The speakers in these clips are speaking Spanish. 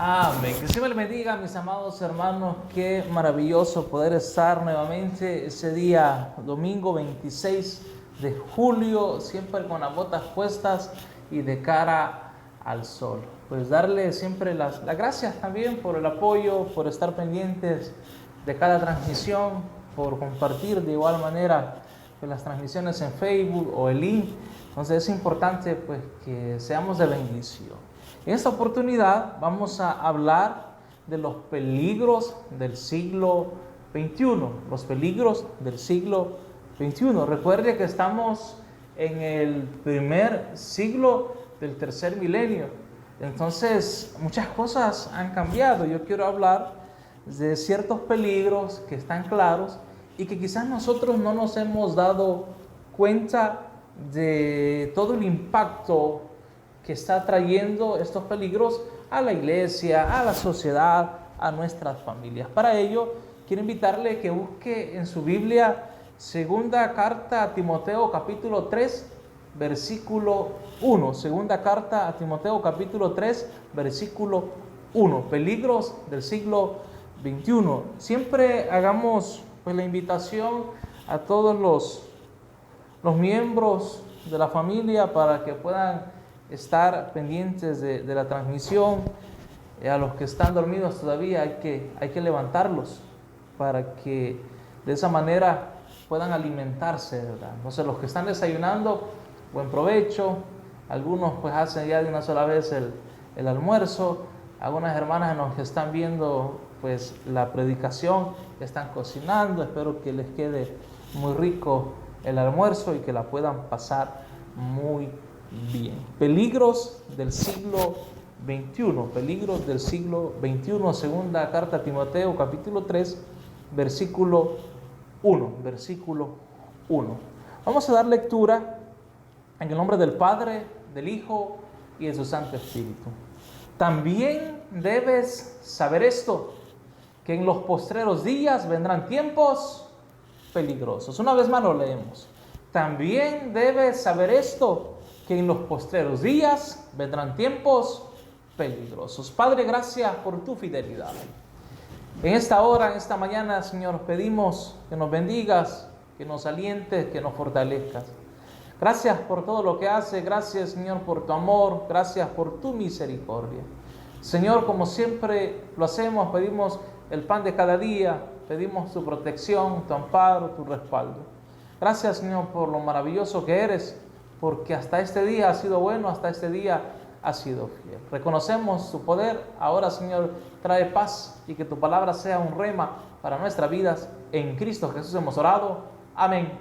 Amén. Que el Señor les bendiga, mis amados hermanos. Qué maravilloso poder estar nuevamente ese día, domingo 26 de julio, siempre con las botas puestas y de cara al sol. Pues darle siempre las gracias también por el apoyo, por estar pendientes de cada transmisión, por compartir de igual manera pues, las transmisiones en Facebook o el link. Entonces es importante pues que seamos de bendición. En esta oportunidad vamos a hablar de los peligros del siglo XXI, los peligros del siglo XXI. Recuerde que estamos en el primer siglo del tercer milenio, entonces muchas cosas han cambiado. Yo quiero hablar de ciertos peligros que están claros y que quizás nosotros no nos hemos dado cuenta de todo el impacto que está trayendo estos peligros a la iglesia, a la sociedad, a nuestras familias. Para ello, quiero invitarle que busque en su Biblia segunda carta a Timoteo capítulo 3, versículo 1. Segunda carta a Timoteo capítulo 3, versículo 1. Peligros del siglo XXI. Siempre hagamos pues, la invitación a todos los miembros de la familia para que puedan estar pendientes de la transmisión. A los que están dormidos todavía hay que levantarlos para que de esa manera puedan alimentarse, ¿verdad? Entonces los que están desayunando, buen provecho. Algunos pues hacen ya de una sola vez el almuerzo. Algunas hermanas nos que están viendo pues la predicación, están cocinando. Espero que les quede muy rico el almuerzo y que la puedan pasar muy bien. Peligros del siglo XXI. Peligros del siglo XXI. Segunda carta a Timoteo, capítulo 3, versículo 1. Versículo 1. Vamos a dar lectura en el nombre del Padre, del Hijo y de su Santo Espíritu. También debes saber esto, que en los postreros días vendrán tiempos peligrosos. Una vez más lo leemos. También debes saber esto, que en los postreros días vendrán tiempos peligrosos. Padre, gracias por tu fidelidad. En esta hora, en esta mañana, Señor, pedimos que nos bendigas, que nos alientes, que nos fortalezcas. Gracias por todo lo que haces. Gracias, Señor, por tu amor. Gracias por tu misericordia. Señor, como siempre lo hacemos, pedimos el pan de cada día. Pedimos tu protección, tu amparo, tu respaldo. Gracias, Señor, por lo maravilloso que eres, porque hasta este día has sido bueno, hasta este día has sido fiel. Reconocemos tu poder. Ahora, Señor, trae paz y que tu palabra sea un rema para nuestras vidas. En Cristo Jesús hemos orado. Amén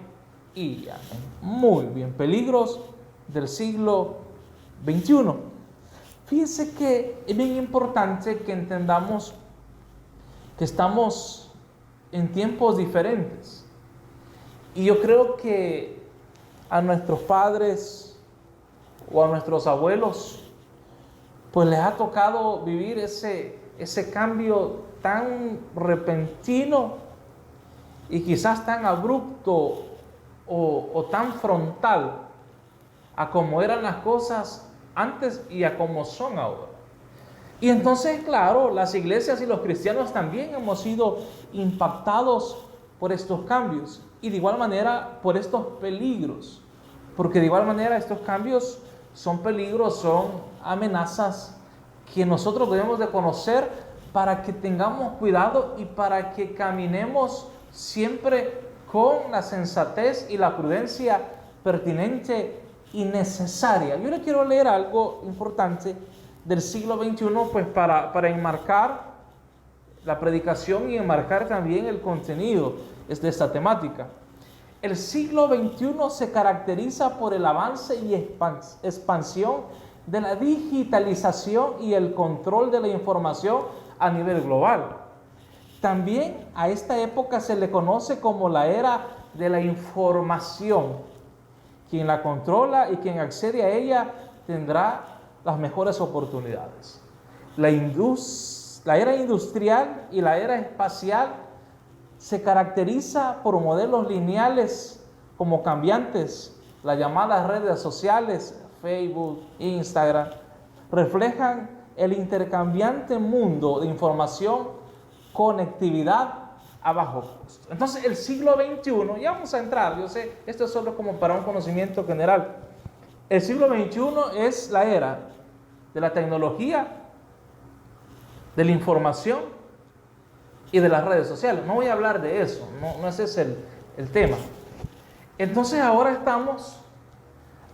y amén. Muy bien, peligros del siglo XXI. Fíjense que es bien importante que entendamos que estamos en tiempos diferentes. Y yo creo que a nuestros padres o a nuestros abuelos, pues les ha tocado vivir ese cambio tan repentino y quizás tan abrupto o tan frontal a cómo eran las cosas antes y a cómo son ahora. Y entonces, claro, las iglesias y los cristianos también hemos sido impactados por estos cambios y de igual manera por estos peligros, porque de igual manera estos cambios son peligros, son amenazas que nosotros debemos de conocer para que tengamos cuidado y para que caminemos siempre con la sensatez y la prudencia pertinente y necesaria. Yo le quiero leer algo importante del siglo XXI pues para enmarcar la predicación y enmarcar también el contenido de esta temática. El siglo XXI se caracteriza por el avance y expansión de la digitalización y el control de la información a nivel global. También a esta época se le conoce como la era de la información. Quien la controla y quien accede a ella tendrá las mejores oportunidades. La era industrial y la era espacial se caracteriza por modelos lineales como cambiantes. Las llamadas redes sociales, Facebook, Instagram, reflejan el intercambiante mundo de información, conectividad a bajo costo. Entonces el siglo XXI, ya vamos a entrar, yo sé, esto es solo como para un conocimiento general. El siglo XXI es la era de la tecnología, de la información y de las redes sociales. No voy a hablar de eso, no ese es el tema. Entonces ahora estamos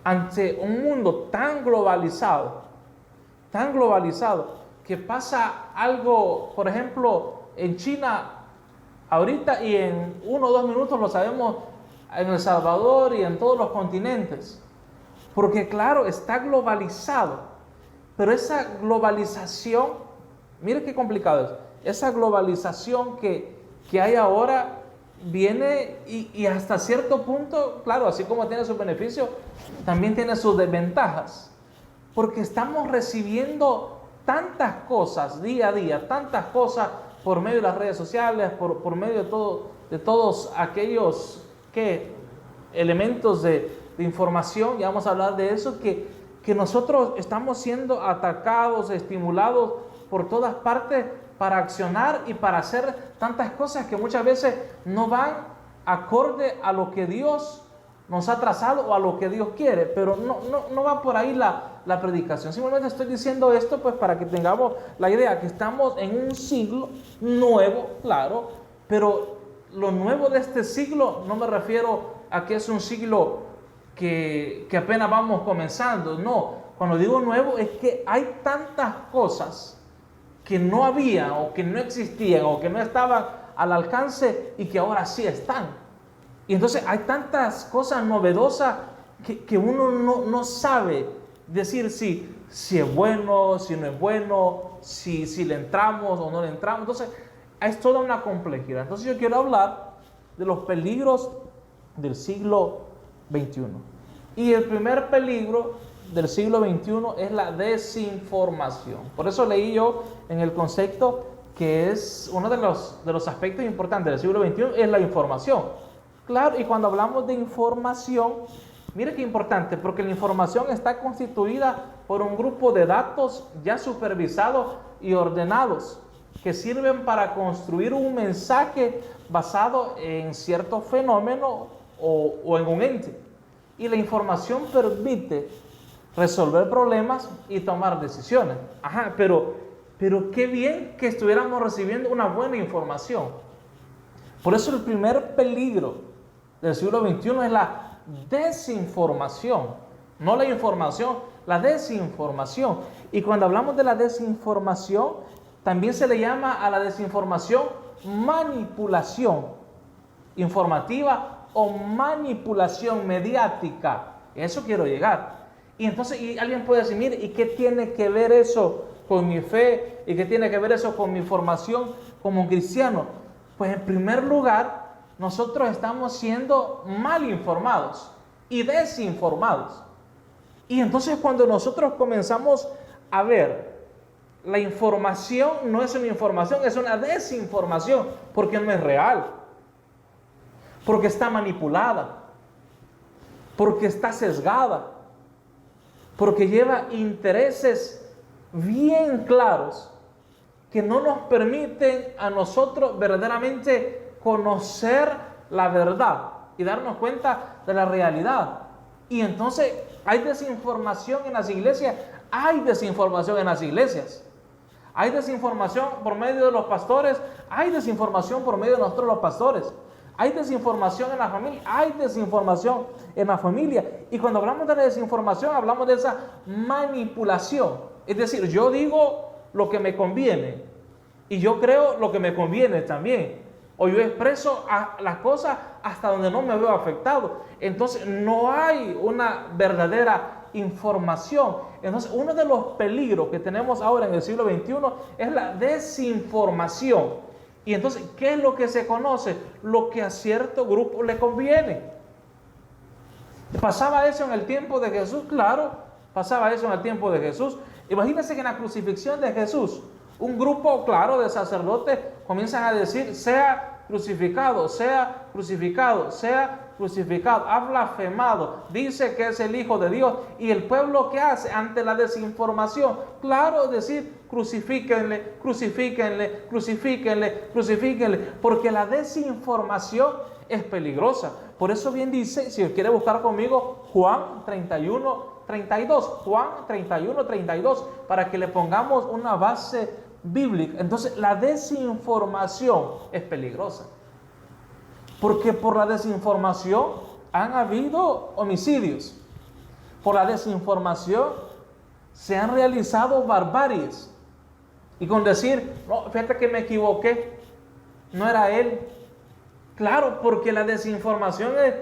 ante un mundo tan globalizado, que pasa algo, por ejemplo, en China ahorita y en 1 o 2 minutos lo sabemos en El Salvador y en todos los continentes. Porque claro, está globalizado, pero esa globalización, mire qué complicado es, esa globalización que hay ahora viene y hasta cierto punto, claro, así como tiene sus beneficios, también tiene sus desventajas. Porque estamos recibiendo tantas cosas día a día, tantas cosas por medio de las redes sociales, por medio de todos aquellos elementos de información, ya vamos a hablar de eso, que nosotros estamos siendo atacados, estimulados por todas partes para accionar y para hacer tantas cosas que muchas veces no van acorde a lo que Dios nos ha trazado o a lo que Dios quiere, pero no va por ahí la predicación. Simplemente estoy diciendo esto pues para que tengamos la idea que estamos en un siglo nuevo, claro, pero lo nuevo de este siglo no me refiero a que es un siglo que apenas vamos comenzando, no. Cuando digo nuevo es que hay tantas cosas que no había o que no existían o que no estaban al alcance y que ahora sí están. Y entonces hay tantas cosas novedosas que uno no sabe decir si es bueno, si no es bueno, si le entramos o no le entramos. Entonces es toda una complejidad. Entonces yo quiero hablar de los peligros del siglo XXI. Y el primer peligro del siglo XXI es la desinformación. Por eso leí yo en el concepto que es uno de los aspectos importantes del siglo XXI es la información. Claro, y cuando hablamos de información, mire qué importante, porque la información está constituida por un grupo de datos ya supervisados y ordenados que sirven para construir un mensaje basado en cierto fenómeno o en un ente. Y la información permite resolver problemas y tomar decisiones. Pero qué bien que estuviéramos recibiendo una buena información. Por eso el primer peligro del siglo XXI es la desinformación, no la información, la desinformación. Y cuando hablamos de la desinformación, también se le llama a la desinformación manipulación informativa o manipulación mediática. A eso quiero llegar. Y entonces alguien puede decir, mire, ¿y qué tiene que ver eso con mi fe? ¿Y qué tiene que ver eso con mi formación como cristiano? Pues en primer lugar, nosotros estamos siendo mal informados y desinformados. Y entonces cuando nosotros comenzamos a ver la información, no es una información, es una desinformación, porque no es real, porque está manipulada, porque está sesgada, porque lleva intereses bien claros que no nos permiten a nosotros verdaderamente conocer la verdad y darnos cuenta de la realidad. Y entonces hay desinformación en las iglesias, hay desinformación en las iglesias. Hay desinformación por medio de los pastores, hay desinformación por medio de nosotros los pastores. Hay desinformación en la familia, hay desinformación en la familia. Y cuando hablamos de la desinformación, hablamos de esa manipulación. Es decir, yo digo lo que me conviene y yo creo lo que me conviene también. O yo expreso las cosas hasta donde no me veo afectado. Entonces no hay una verdadera información. Entonces uno de los peligros que tenemos ahora en el siglo XXI es la desinformación. Y entonces, ¿qué es lo que se conoce? Lo que a cierto grupo le conviene. ¿Pasaba eso en el tiempo de Jesús? Claro, pasaba eso en el tiempo de Jesús. Imagínense que en la crucifixión de Jesús, un grupo, claro, de sacerdotes comienzan a decir, sea crucificado, sea crucificado, sea crucificado, ha blasfemado, dice que es el Hijo de Dios. Y el pueblo, ¿qué hace ante la desinformación? Claro, decir, crucifíquenle, crucifíquenle, crucifíquenle, crucifíquenle, porque la desinformación es peligrosa. Por eso bien dice, si quiere buscar conmigo, Juan 31:32, Juan 31:32, para que le pongamos una base bíblica. Entonces, la desinformación es peligrosa, porque por la desinformación han habido homicidios, por la desinformación se han realizado barbaries, y con decir, no, fíjate que me equivoqué, no era él. Claro, porque la desinformación es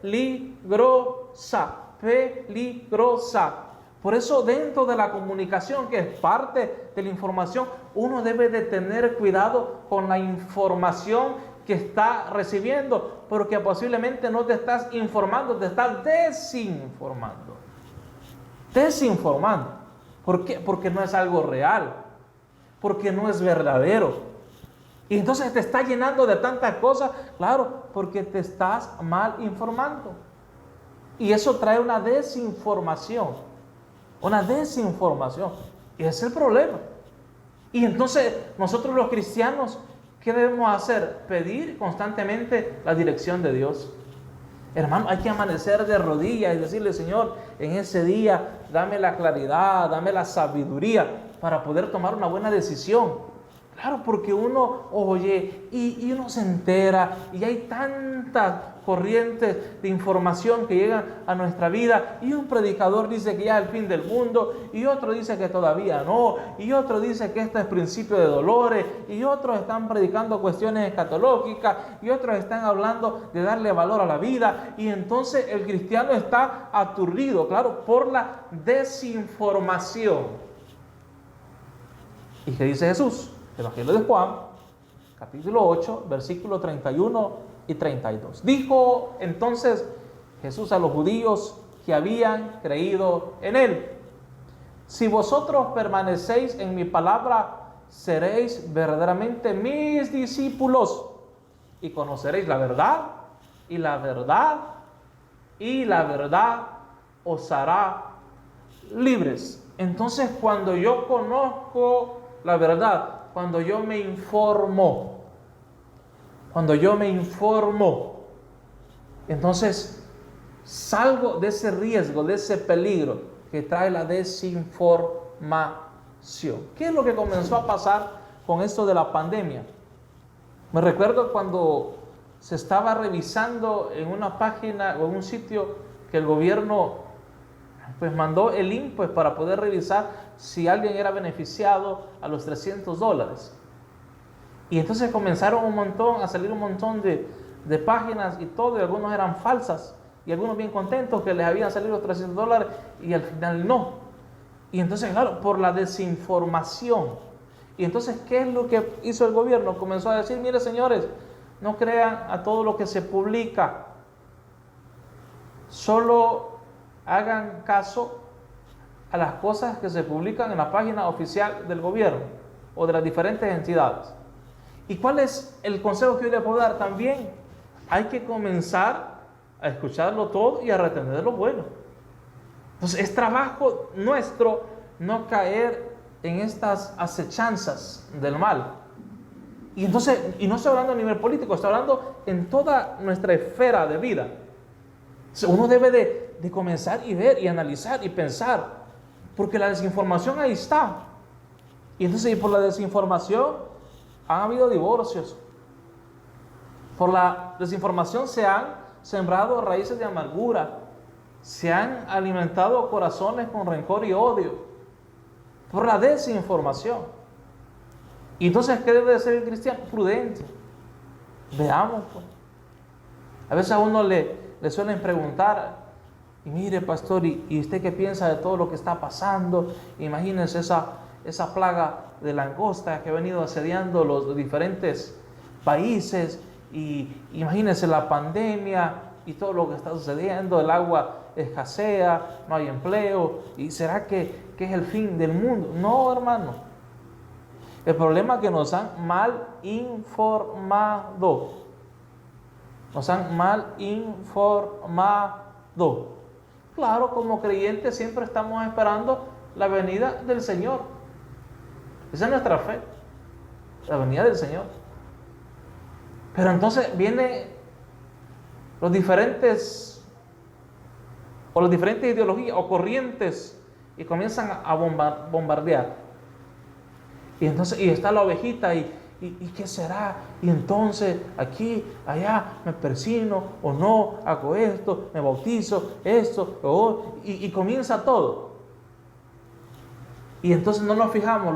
peligrosa, peligrosa. Por eso dentro de la comunicación, que es parte de la información, uno debe de tener cuidado con la información que está recibiendo, porque posiblemente no te estás informando, te estás desinformando. Desinformando. ¿Por qué? Porque no es algo real, porque no es verdadero. Y entonces te está llenando de tantas cosas, claro, porque te estás mal informando. Y eso trae una desinformación. Una desinformación. Y ese es el problema. Y entonces nosotros los cristianos, ¿qué debemos hacer? Pedir constantemente la dirección de Dios. Hermano, hay que amanecer de rodillas y decirle, Señor, en ese día dame la claridad, dame la sabiduría para poder tomar una buena decisión. Claro, porque uno oye y uno se entera, y hay tantas corrientes de información que llegan a nuestra vida, y un predicador dice que ya es el fin del mundo, y otro dice que todavía no, y otro dice que esto es principio de dolores, y otros están predicando cuestiones escatológicas, y otros están hablando de darle valor a la vida, y entonces el cristiano está aturdido, claro, por la desinformación. ¿Y qué dice Jesús? Evangelio de Juan, capítulo 8, versículos 31 y 32. Dijo entonces Jesús a los judíos que habían creído en él: si vosotros permanecéis en mi palabra, seréis verdaderamente mis discípulos, y conoceréis la verdad, y la verdad os hará libres. Entonces, cuando yo conozco la verdad, cuando yo me informo, entonces salgo de ese riesgo, de ese peligro que trae la desinformación. ¿Qué es lo que comenzó a pasar con esto de la pandemia? Me recuerdo cuando se estaba revisando en una página o en un sitio que el gobierno pues mandó el link pues para poder revisar si alguien era beneficiado a los $300. Y entonces comenzaron a salir un montón de páginas y todo, y algunos eran falsas, y algunos bien contentos que les habían salido los $300 y al final no. Y entonces, claro, por la desinformación. Y entonces, ¿qué es lo que hizo el gobierno? Comenzó a decir, mire señores, no crean a todo lo que se publica, solo hagan caso a las cosas que se publican en la página oficial del gobierno o de las diferentes entidades. ¿Y cuál es el consejo que yo le puedo dar? También hay que comenzar a escucharlo todo y a retener lo bueno. Entonces es trabajo nuestro no caer en estas acechanzas del mal. Y entonces, y no estoy hablando a nivel político, estoy hablando en toda nuestra esfera de vida. Uno debe de comenzar y ver y analizar y pensar, porque la desinformación ahí está. Y entonces, y por la desinformación han habido divorcios. Por la desinformación se han sembrado raíces de amargura, se han alimentado corazones con rencor y odio. Por la desinformación. Y entonces, ¿qué debe de ser el cristiano? Prudente. Veamos, pues. A veces a uno le suelen preguntar, y mire pastor, ¿y usted qué piensa de todo lo que está pasando? Imagínense esa plaga de langosta que ha venido asediando los diferentes países, y imagínense la pandemia y todo lo que está sucediendo, el agua escasea, no hay empleo, y ¿será que es el fin del mundo? No, hermano. El problema es que nos han mal informado. Nos han mal informado. Claro, como creyentes siempre estamos esperando la venida del Señor. Esa es nuestra fe, la venida del Señor. Pero entonces vienen las diferentes ideologías o corrientes y comienzan a bombardear. Y entonces, y está la ovejita y ¿qué será? Y entonces aquí, allá, me persino o no, hago esto, me bautizo, esto, y comienza todo. Y entonces no nos fijamos,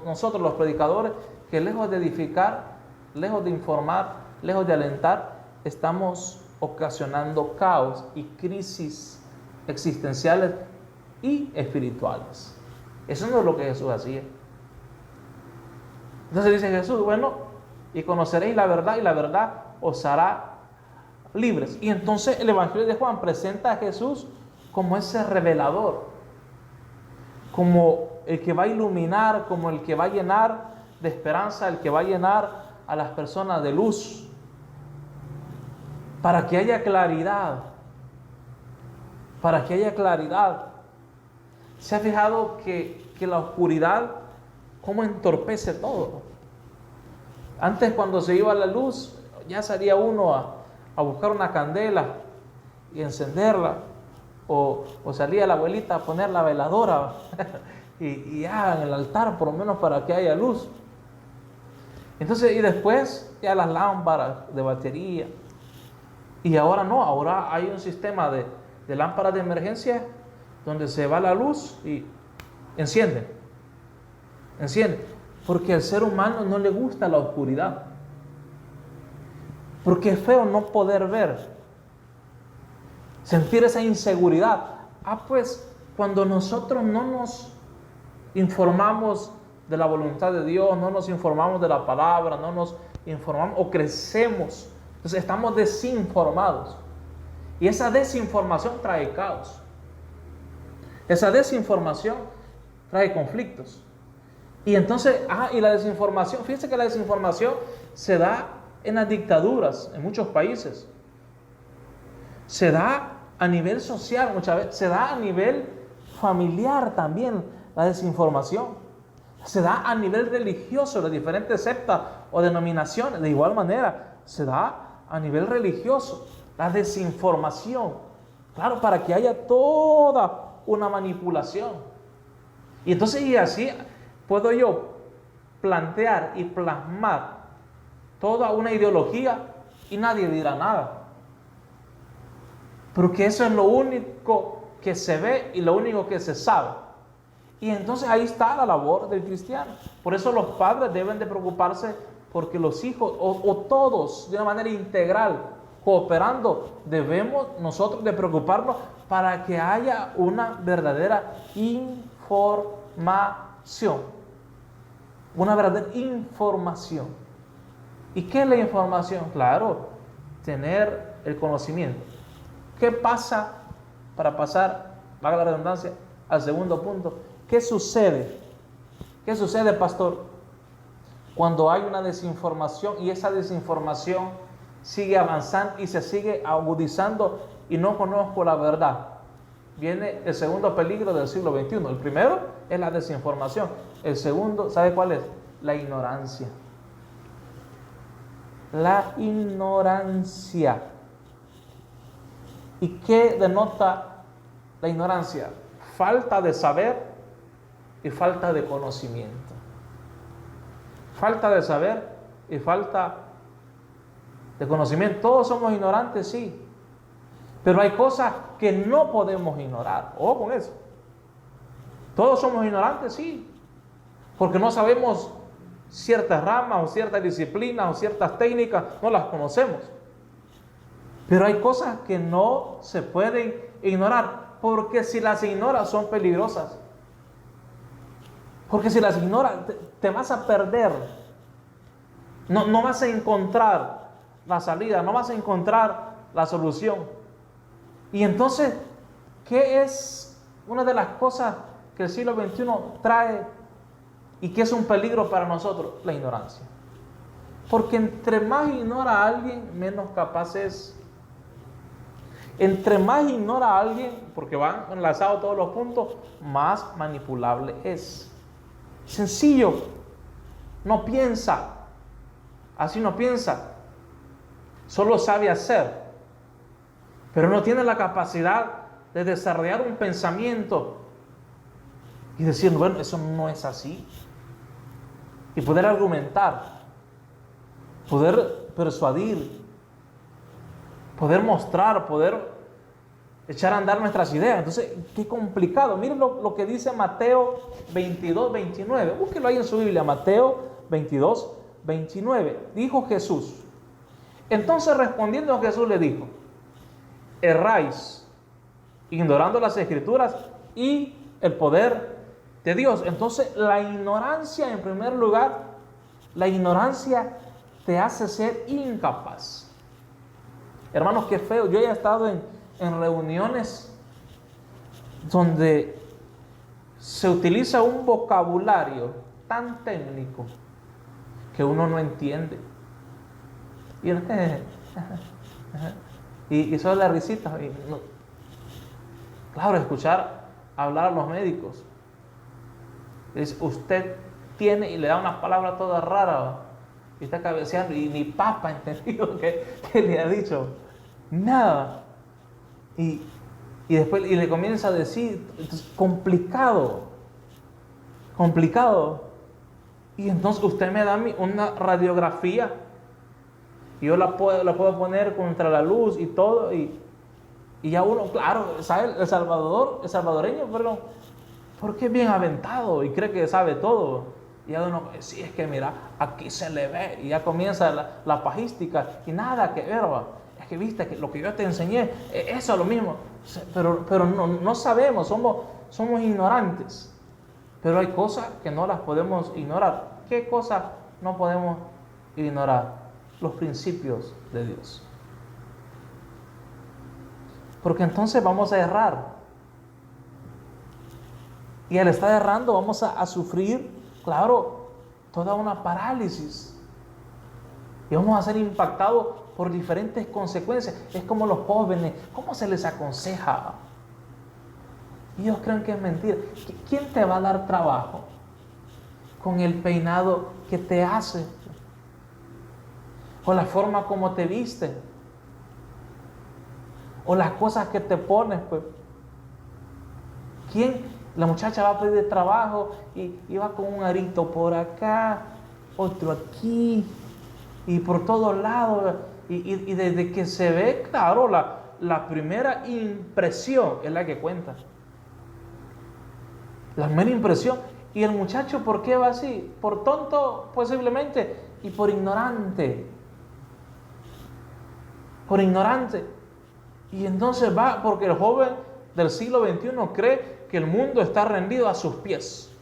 nosotros los predicadores, que lejos de edificar, lejos de informar, lejos de alentar, estamos ocasionando caos y crisis existenciales y espirituales. Eso no es lo que Jesús hacía. Entonces dice Jesús, bueno, y conoceréis la verdad y la verdad os hará libres. Y entonces el Evangelio de Juan presenta a Jesús como ese revelador, como el que va a iluminar, como el que va a llenar de esperanza, el que va a llenar a las personas de luz, para que haya claridad, para que haya claridad. ¿Se ha fijado que la oscuridad cómo entorpece todo? Antes, cuando se iba la luz, ya salía uno a buscar una candela y encenderla, o salía la abuelita a poner la veladora y en el altar, por lo menos para que haya luz. Entonces, y después ya las lámparas de batería. Y ahora no, ahora hay un sistema de lámparas de emergencia donde se va la luz y enciende. Porque al ser humano no le gusta la oscuridad. Porque es feo no poder ver. Sentir esa inseguridad. Pues cuando nosotros no nos informamos de la voluntad de Dios, no nos informamos de la palabra, no nos informamos o crecemos, entonces estamos desinformados. Y esa desinformación trae caos. Esa desinformación trae conflictos. Y entonces, y la desinformación, fíjense que la desinformación se da en las dictaduras, en muchos países. Se da a nivel social muchas veces, se da a nivel familiar también la desinformación. Se da a nivel religioso, de diferentes sectas o denominaciones. De igual manera, se da a nivel religioso la desinformación. Claro, para que haya toda una manipulación. Y entonces, y así puedo yo plantear y plasmar toda una ideología y nadie dirá nada. Porque eso es lo único que se ve y lo único que se sabe. Y entonces ahí está la labor del cristiano. Por eso los padres deben de preocuparse porque los hijos o todos de una manera integral, cooperando, debemos nosotros de preocuparnos para que haya una verdadera información. Una verdadera información. ¿Y qué es la información? Claro, tener el conocimiento. ¿Qué pasa, para pasar, valga la redundancia, al segundo punto? ¿Qué sucede? ¿Qué sucede, pastor? Cuando hay una desinformación y esa desinformación sigue avanzando y se sigue agudizando y no conozco la verdad. Viene el segundo peligro del siglo XXI. El primero es la desinformación. El segundo, ¿sabe cuál es? La ignorancia. La ignorancia. ¿Y qué denota la ignorancia? Falta de saber y falta de conocimiento. Falta de saber y falta de conocimiento. Todos somos ignorantes, sí. Pero hay cosas que no podemos ignorar. Ojo con eso. Todos somos ignorantes, sí. Porque no sabemos ciertas ramas o ciertas disciplinas o ciertas técnicas, no las conocemos. Pero hay cosas que no se pueden ignorar. Porque si las ignoras son peligrosas. Porque si las ignoras te vas a perder. No vas a encontrar la salida, no vas a encontrar la solución. Y entonces, ¿qué es una de las cosas que el siglo XXI trae ¿Y qué es un peligro para nosotros? La ignorancia. Porque entre más ignora a alguien, menos capaz es. Entre más ignora a alguien, porque van enlazados todos los puntos, más manipulable es. Sencillo. No piensa. Así no piensa. Solo sabe hacer. Pero no tiene la capacidad de desarrollar un pensamiento y decir, bueno, eso no es así. Y poder argumentar, poder persuadir, poder mostrar, poder echar a andar nuestras ideas. Entonces, qué complicado. Miren lo que dice Mateo 22, 29. Búsquelo ahí en su Biblia, Mateo 22, 29. Dijo Jesús. Entonces respondiendo Jesús le dijo, erráis, ignorando las Escrituras y el poder de Dios. Entonces, la ignorancia, en primer lugar, la ignorancia te hace ser incapaz. Hermanos, qué feo. Yo ya he estado en reuniones donde se utiliza un vocabulario tan técnico que uno no entiende. Y eso es la risita. Claro, escuchar hablar a los médicos. Dice, usted tiene, y le da unas palabras todas raras, y está cabeceando, y ni papa ha entendido que le ha dicho. Nada. Y después le comienza a decir, complicado. Y entonces usted me da una radiografía, y yo la puedo poner contra la luz y todo, y ya uno, claro, sabe, el salvadoreño, perdón, porque es bien aventado y cree que sabe todo. Y ya uno, sí, es que mira, aquí se le ve, y ya comienza la pajística, y nada que ver, es que viste que lo que yo te enseñé, eso es lo mismo, pero no sabemos, somos ignorantes. Pero hay cosas que no las podemos ignorar. ¿Qué cosas no podemos ignorar? Los principios de Dios. Porque entonces vamos a errar. Y al estar errando vamos a sufrir, claro, toda una parálisis. Y vamos a ser impactados por diferentes consecuencias. Es como los jóvenes, ¿cómo se les aconseja? Y ellos creen que es mentira. ¿Quién te va a dar trabajo con el peinado que te hace? O la forma como te viste. O las cosas que te pones, pues. ¿Quién? La muchacha va a pedir trabajo y va con un arito por acá, otro aquí, y por todos lados. Y desde que se ve, claro, la primera impresión es la que cuenta. La primera impresión. ¿Y el muchacho por qué va así? Por tonto, posiblemente, y por ignorante. Por ignorante. Y entonces va, porque el joven del siglo XXI cree que el mundo está rendido a sus pies.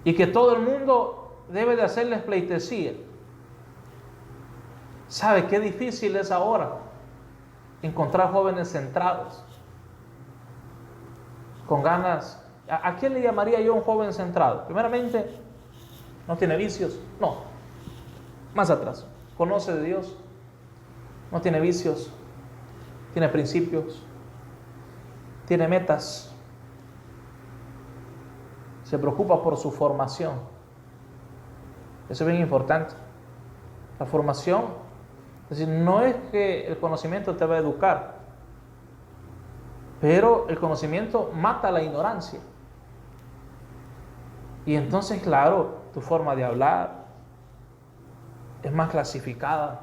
Y que todo el mundo debe de hacerles pleitesía. ¿Sabe qué difícil es ahora encontrar jóvenes centrados? Con ganas. ¿A quién le llamaría yo un joven centrado? Primeramente, no tiene vicios. No. Más atrás. Conoce de Dios. No tiene vicios. Tiene principios. Tiene metas. Se preocupa por su formación. Eso es bien importante. La formación, es decir, no es que el conocimiento te va a educar, pero el conocimiento mata la ignorancia. Y entonces, claro, tu forma de hablar es más clasificada.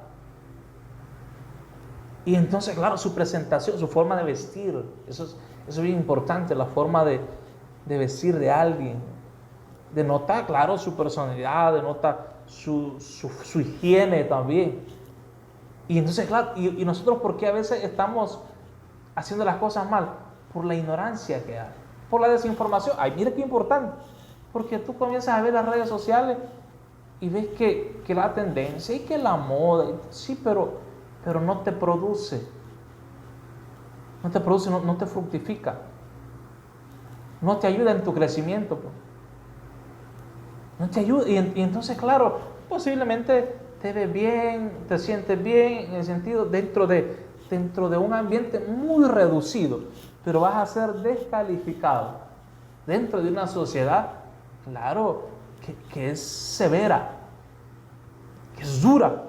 Y entonces, claro, su presentación, su forma de vestir, eso es bien importante, la forma de vestir de alguien. Denota, claro, su personalidad, denota su higiene también. Y entonces, claro, y nosotros, ¿por qué a veces estamos haciendo las cosas mal? Por la ignorancia que hay, por la desinformación. Ay, mira qué importante, porque tú comienzas a ver las redes sociales y ves que la tendencia y que la moda, sí, pero no te produce, no te fructifica. no te ayuda en tu crecimiento, pues. No te ayuda. Y entonces, claro, posiblemente te ves bien, te sientes bien, en el sentido dentro de un ambiente muy reducido, pero vas a ser descalificado dentro de una sociedad, claro, que es severa, que es dura.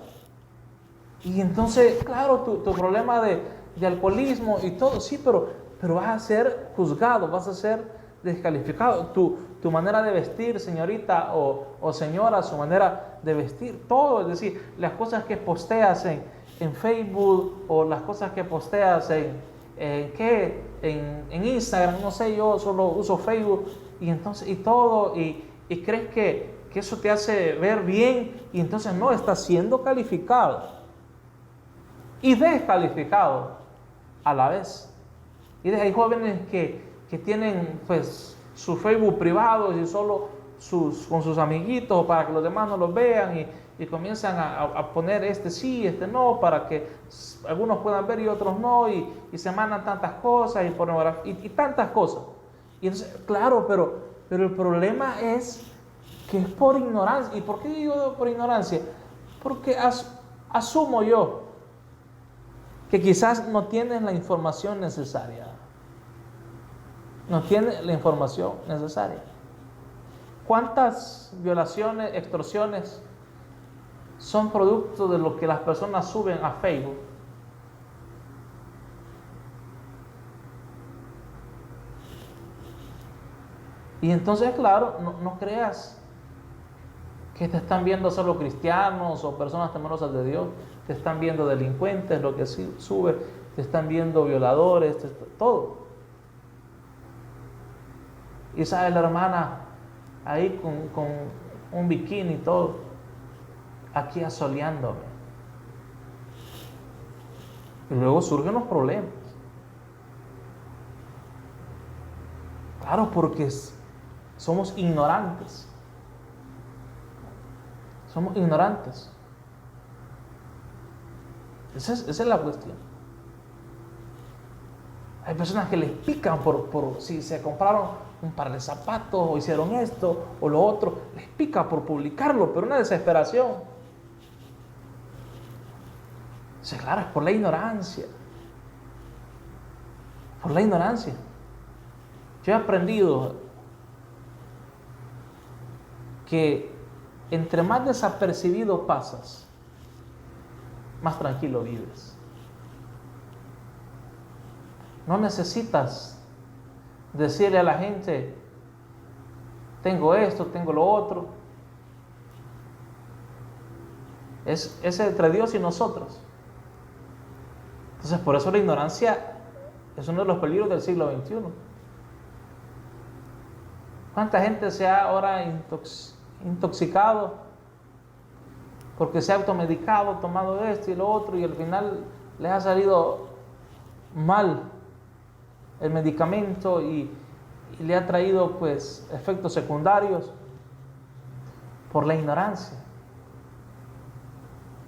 Y entonces, claro, tu problema de alcoholismo y todo, sí, pero vas a ser juzgado, vas a ser descalificado. Tu manera de vestir, señorita o señora, su manera de vestir, todo, es decir, las cosas que posteas en Facebook o las cosas que posteas en Instagram, no sé, yo solo uso Facebook, y entonces, y todo, y crees que eso te hace ver bien, y entonces no, estás siendo calificado y descalificado a la vez. Y hay jóvenes que tienen pues su Facebook privado y solo con sus amiguitos para que los demás no los vean, y comienzan a poner este sí, este no, para que algunos puedan ver y otros no, y se mandan tantas cosas y pornografía y tantas cosas. Y entonces, claro, pero el problema es que es por ignorancia. ¿Y por qué digo por ignorancia? Porque asumo yo que quizás no tienes la información necesaria. No tienes la información necesaria. ¿Cuántas violaciones, extorsiones son producto de lo que las personas suben a Facebook? Y entonces, claro, no creas que te están viendo solo cristianos o personas temerosas de Dios. Te están viendo delincuentes, lo que sube, te están viendo violadores, todo. Y sabe la hermana ahí con un bikini y todo, aquí asoleándome. Y luego surgen los problemas. Claro, porque somos ignorantes. Somos ignorantes. Esa es la cuestión. Hay personas que les pican por si se compraron un par de zapatos o hicieron esto o lo otro, les pica por publicarlo, pero una desesperación. O sea, claro, es por la ignorancia. Por la ignorancia. Yo he aprendido que entre más desapercibido pasas, más tranquilo vives. No necesitas decirle a la gente, tengo esto, tengo lo otro. Es entre Dios y nosotros. Entonces, por eso la ignorancia es uno de los peligros del siglo XXI. ¿Cuánta gente se ha ahora intoxicado porque se ha automedicado, tomado esto y lo otro, y al final les ha salido mal el medicamento y le ha traído pues efectos secundarios por la ignorancia?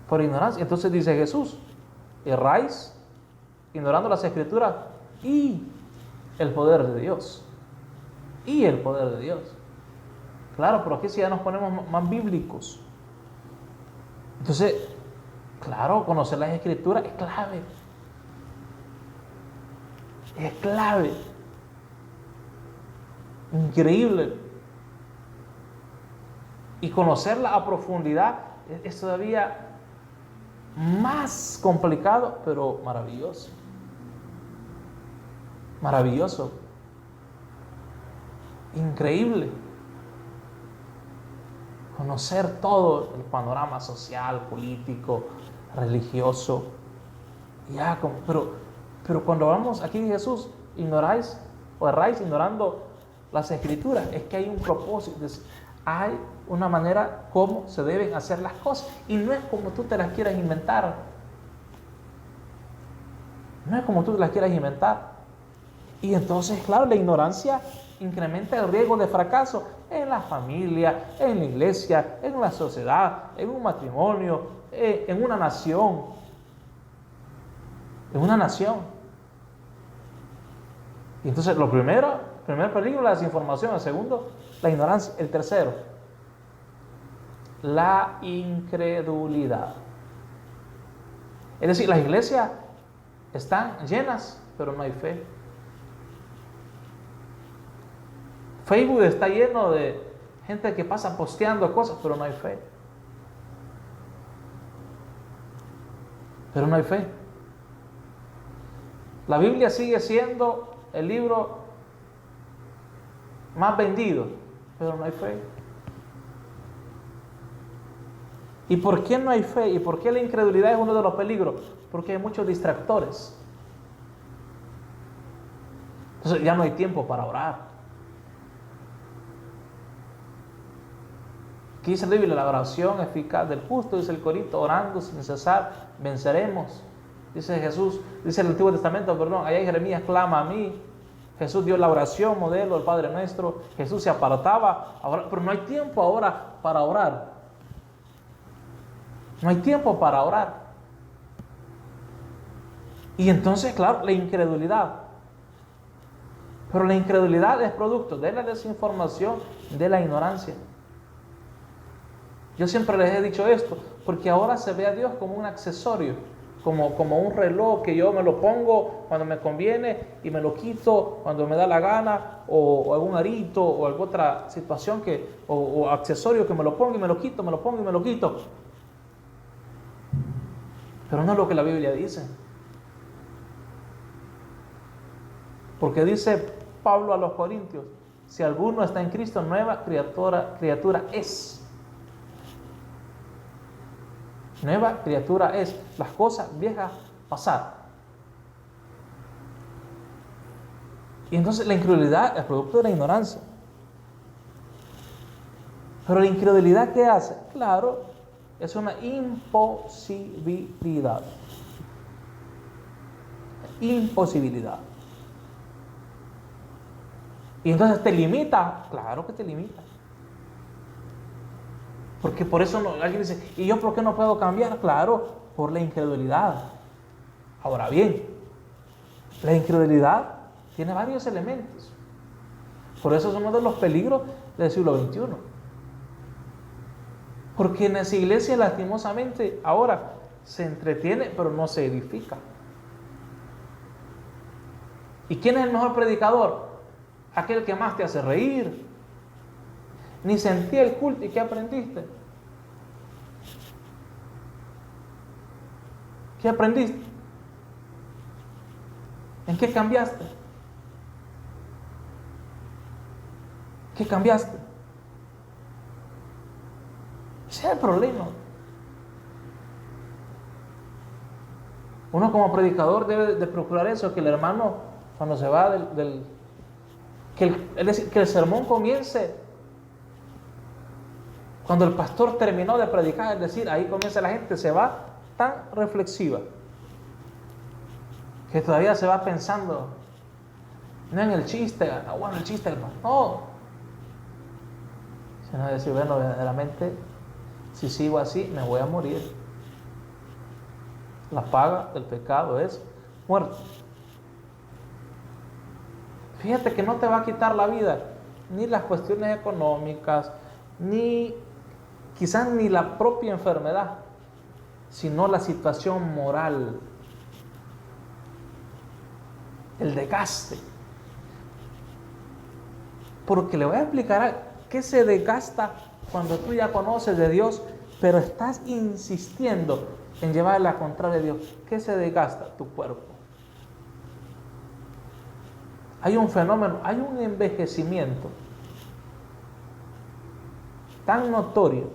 Por ignorancia. Entonces dice Jesús, erráis ignorando las Escrituras y el poder de Dios. Y el poder de Dios. Claro, pero aquí si ya nos ponemos más bíblicos. Entonces, claro, conocer las Escrituras es clave. Es clave. Increíble. Y conocerla a profundidad es todavía más complicado, pero maravilloso. Maravilloso. Increíble. Conocer todo el panorama social, político, religioso. Ya, pero cuando vamos aquí de Jesús, ignoráis o erráis ignorando las Escrituras, es que hay un propósito, hay una manera como se deben hacer las cosas, y no es como tú te las quieras inventar. No es como tú te las quieras inventar. Y entonces, claro, la ignorancia incrementa el riesgo de fracaso en la familia, en la iglesia, en la sociedad, en un matrimonio, en una nación. En una nación. Y entonces lo primero El primer peligro, la desinformación. El segundo, la ignorancia. El tercero, la incredulidad. Es decir, las iglesias están llenas, pero no hay fe. Facebook está lleno de gente que pasa posteando cosas, pero no hay fe. Pero no hay fe. La Biblia sigue siendo el libro más vendido, pero no hay fe. ¿Y por qué no hay fe? ¿Y por qué la incredulidad es uno de los peligros? Porque hay muchos distractores. Entonces ya no hay tiempo para orar. Aquí dice la Biblia, la oración eficaz del justo, dice el corito, orando sin cesar, venceremos. Dice Jesús, dice el Antiguo Testamento, perdón, allá en Jeremías, clama a mí. Jesús dio la oración, modelo del Padre Nuestro. Jesús se apartaba, pero no hay tiempo ahora para orar. No hay tiempo para orar. Y entonces, claro, la incredulidad. Pero la incredulidad es producto de la desinformación, de la ignorancia. Yo siempre les he dicho esto, porque ahora se ve a Dios como un accesorio, como un reloj que yo me lo pongo cuando me conviene y me lo quito cuando me da la gana, o algún arito, o alguna otra situación o accesorio que me lo pongo y me lo quito, me lo pongo y me lo quito. Pero no es lo que la Biblia dice. Porque dice Pablo a los Corintios, si alguno está en Cristo, nueva criatura es. Nueva criatura es. Las cosas viejas pasar. Y entonces la incredulidad es producto de la ignorancia. Pero la incredulidad, ¿qué hace? Claro, es una imposibilidad. Imposibilidad. Y entonces te limita. Claro que te limita. Porque por eso alguien dice, ¿y yo por qué no puedo cambiar? Claro, por la incredulidad. Ahora bien, la incredulidad tiene varios elementos. Por eso es uno de los peligros del siglo XXI. Porque en esa iglesia, lastimosamente, ahora se entretiene, pero no se edifica. ¿Y quién es el mejor predicador? Aquel que más te hace reír. Ni sentí el culto. ¿Y qué aprendiste? ¿Qué aprendiste? ¿En qué cambiaste? ¿Qué cambiaste? Ese es el problema. Uno como predicador debe de procurar eso, que el hermano cuando se va es decir, que el sermón comience cuando el pastor terminó de predicar, es decir, ahí comienza la gente, se va tan reflexiva que todavía se va pensando no en el chiste, no, bueno, el chiste, no, sino decir, bueno, verdaderamente si sigo así me voy a morir. La paga del pecado es muerte. Fíjate que no te va a quitar la vida ni las cuestiones económicas, ni quizás ni la propia enfermedad, sino la situación moral, el desgaste. Porque le voy a explicar qué se desgasta cuando tú ya conoces de Dios, pero estás insistiendo en llevar la contraria de Dios. ¿Qué se desgasta? Tu cuerpo. Hay un fenómeno, hay un envejecimiento tan notorio,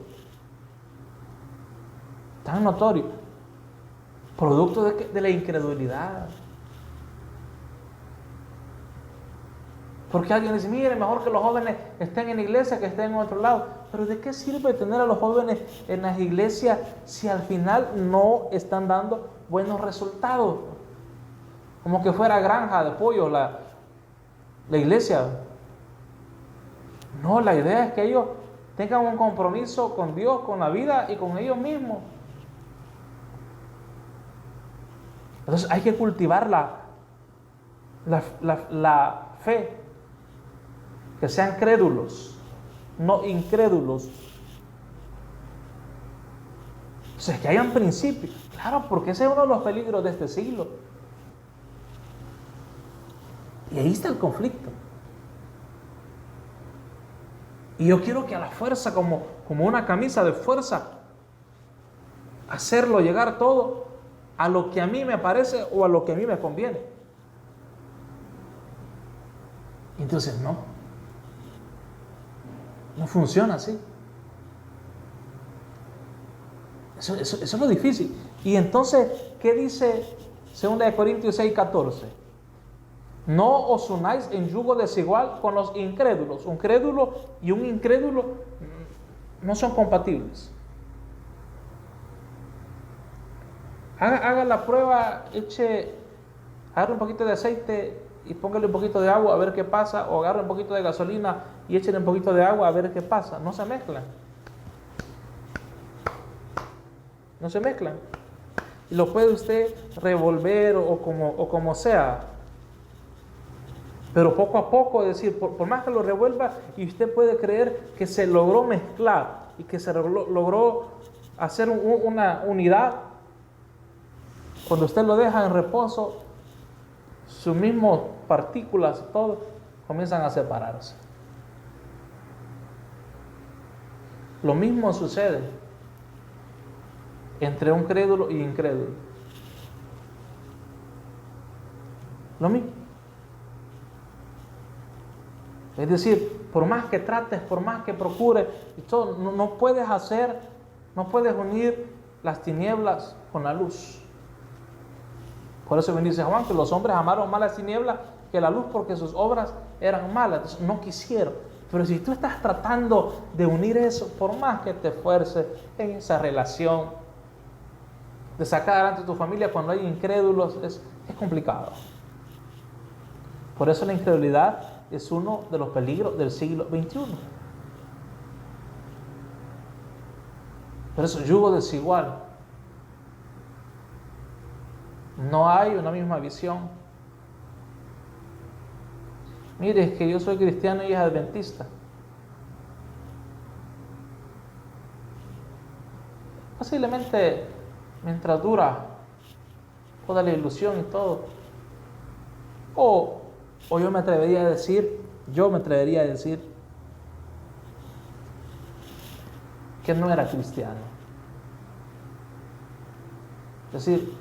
producto de la incredulidad. Porque alguien dice, mire, mejor que los jóvenes estén en la iglesia que estén en otro lado. Pero ¿de qué sirve tener a los jóvenes en las iglesias si al final no están dando buenos resultados? Como que fuera granja de pollo la iglesia. No, la idea es que ellos tengan un compromiso con Dios, con la vida y con ellos mismos. Entonces hay que cultivar la fe. que sean crédulos, no incrédulos. O sea, que hayan principios. Claro, porque ese es uno de los peligros de este siglo. Y ahí está el conflicto. Y yo quiero que a la fuerza, como una camisa de fuerza, hacerlo llegar todo a lo que a mí me parece o a lo que a mí me conviene. Entonces no funciona así. Eso es lo difícil. Y entonces, ¿qué dice 2 Corintios 6:14? No os unáis en yugo desigual con los incrédulos. Un crédulo y un incrédulo no son compatibles. Haga la prueba, agarre un poquito de aceite y póngale un poquito de agua a ver qué pasa, o agarre un poquito de gasolina y échale un poquito de agua a ver qué pasa. No se mezclan. No se mezclan. Y lo puede usted revolver o como sea. Pero poco a poco, es decir, por más que lo revuelva, y usted puede creer que se logró mezclar y que se logró hacer una unidad. Cuando usted lo deja en reposo, sus mismas partículas, todo, comienzan a separarse. Lo mismo sucede entre un crédulo y incrédulo. Lo mismo. Es decir, por más que trates, por más que procures, no puedes unir las tinieblas con la luz. Por eso dice Juan que los hombres amaron más las tinieblas que la luz, porque sus obras eran malas. Entonces, no quisieron. Pero si tú estás tratando de unir eso, por más que te esfuerces en esa relación, de sacar adelante tu familia cuando hay incrédulos, es complicado. Por eso la incredulidad es uno de los peligros del siglo XXI. Por eso, yugo desigual. No hay una misma visión. Mire, es que yo soy cristiano y es adventista. Posiblemente, mientras dura toda la ilusión y todo. O yo me atrevería a decir que no era cristiano. Es decir,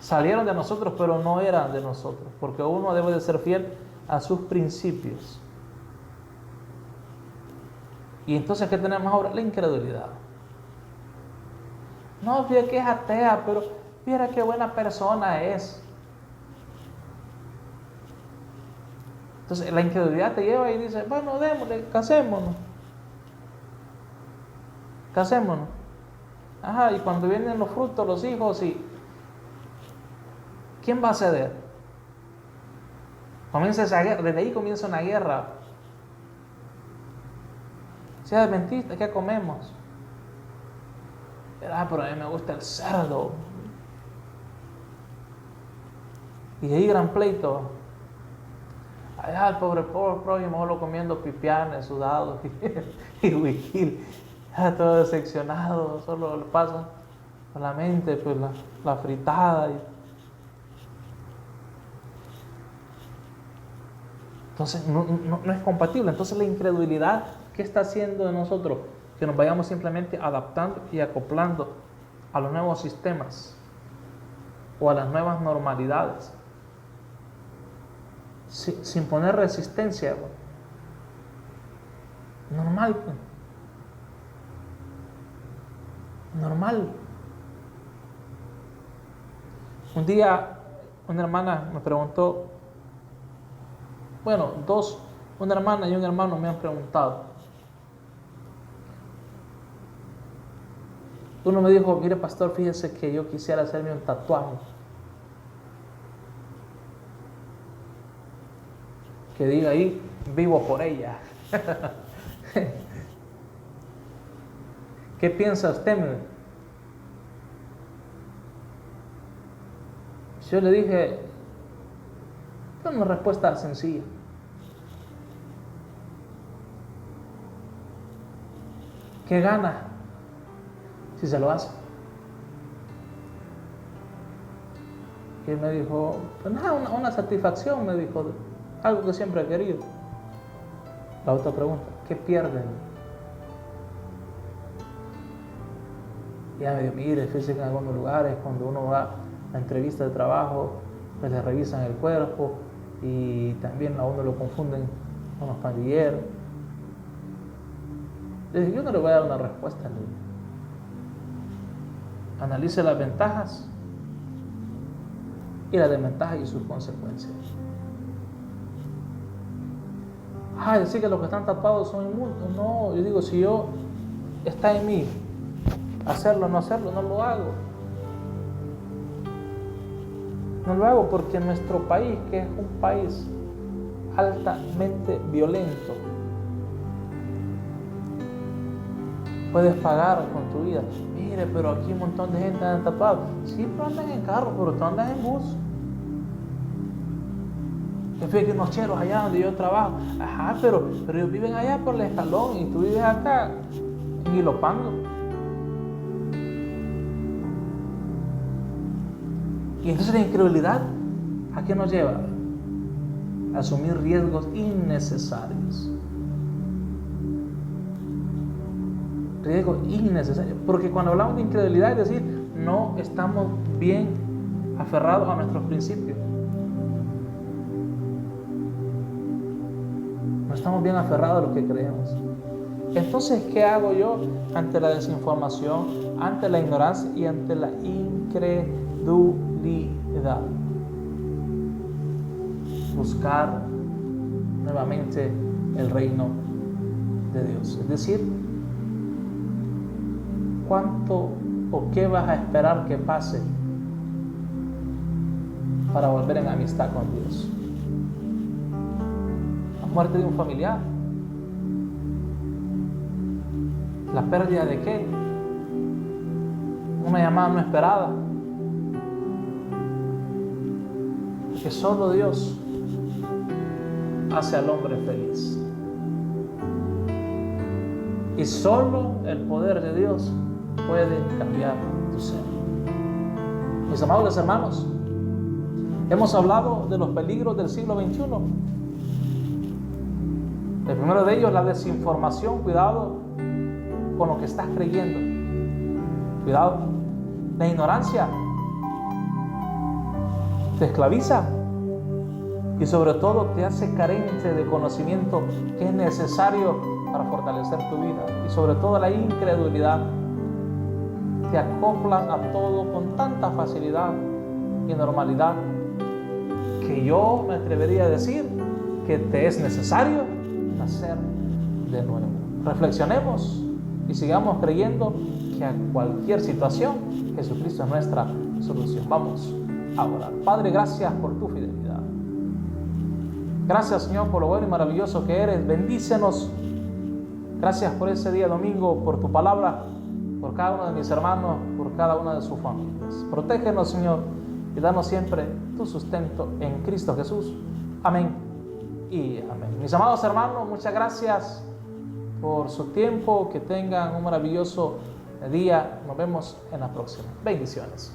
salieron de nosotros, pero no eran de nosotros, porque uno debe de ser fiel a sus principios. Y entonces, ¿qué tenemos ahora? La incredulidad. No, fíjate que es atea, pero mira qué buena persona es. Entonces, la incredulidad te lleva y dice, bueno, démosle, casémonos. Ajá, y cuando vienen los frutos, los hijos, ¿quién va a ceder? Comienza esa guerra, desde ahí comienza una guerra. Si es adventista, ¿qué comemos? Pero a mí me gusta el cerdo. Y ahí gran pleito. Allá el pobre prójimo solo comiendo pipianes, sudados y huijil. Todo decepcionado, solo le pasa a la mente pues la fritada. Entonces no es compatible. Entonces la incredulidad, ¿qué está haciendo de nosotros? Que nos vayamos simplemente adaptando y acoplando a los nuevos sistemas o a las nuevas normalidades, sin poner resistencia. Normal. Un día una hermana me preguntó, una hermana y un hermano me han preguntado. Uno me dijo, mire pastor, fíjese que yo quisiera hacerme un tatuaje que diga ahí, vivo por ella. ¿Qué piensa usted? Yo le dije, una respuesta sencilla. ¿qué gana si se lo hace? Y él me dijo, pues nada, una satisfacción, me dijo, algo que siempre he querido. La otra pregunta, ¿qué pierden? Y ella me dijo, mire, fíjese que en algunos lugares cuando uno va a entrevista de trabajo, pues le revisan el cuerpo y también a uno lo confunden con los pandilleros. Le dije, yo no le voy a dar una respuesta, le dije. Analice las ventajas y las desventajas y sus consecuencias. Decir que los que están tapados son inmundos. No, yo digo, si yo está en mí hacerlo o no hacerlo, no lo hago. No lo hago porque nuestro país, que es un país altamente violento, puedes pagar con tu vida. Mire, pero aquí un montón de gente anda tapado. Sí, pero andan en carro, pero tú andas en bus. Yo fui que unos cheros allá donde yo trabajo. Pero ellos viven allá por el Escalón y tú vives acá en Ilopango. Y entonces la incredulidad, ¿a qué nos lleva? A asumir riesgos innecesarios. Riesgos innecesarios. Porque cuando hablamos de incredulidad, es decir, no estamos bien aferrados a nuestros principios. No estamos bien aferrados a lo que creemos. Entonces, ¿qué hago yo ante la desinformación, ante la ignorancia y ante la incredulidad? Buscar nuevamente el reino de Dios. Es decir, ¿cuánto o qué vas a esperar que pase para volver en amistad con Dios? La muerte de un familiar. ¿La pérdida de qué? Una llamada no esperada. Que solo Dios hace al hombre feliz. Y solo el poder de Dios puede cambiar tu ser. Mis amados hermanos, hemos hablado de los peligros del siglo XXI. El primero de ellos, la desinformación. Cuidado con lo que estás creyendo. Cuidado. La ignorancia te esclaviza y sobre todo te hace carente de conocimiento que es necesario para fortalecer tu vida. Y sobre todo la incredulidad. Te acoplan a todo con tanta facilidad y normalidad que yo me atrevería a decir que te es necesario nacer de nuevo. Reflexionemos y sigamos creyendo que a cualquier situación Jesucristo es nuestra solución. Vamos a orar. Padre, gracias por tu fidelidad. Gracias, Señor, por lo bueno y maravilloso que eres. Bendícenos. Gracias por ese día domingo, por tu palabra, por cada uno de mis hermanos, por cada una de sus familias. Protégenos, Señor, y danos siempre tu sustento en Cristo Jesús. Amén y amén. Mis amados hermanos, muchas gracias por su tiempo. Que tengan un maravilloso día. Nos vemos en la próxima. Bendiciones.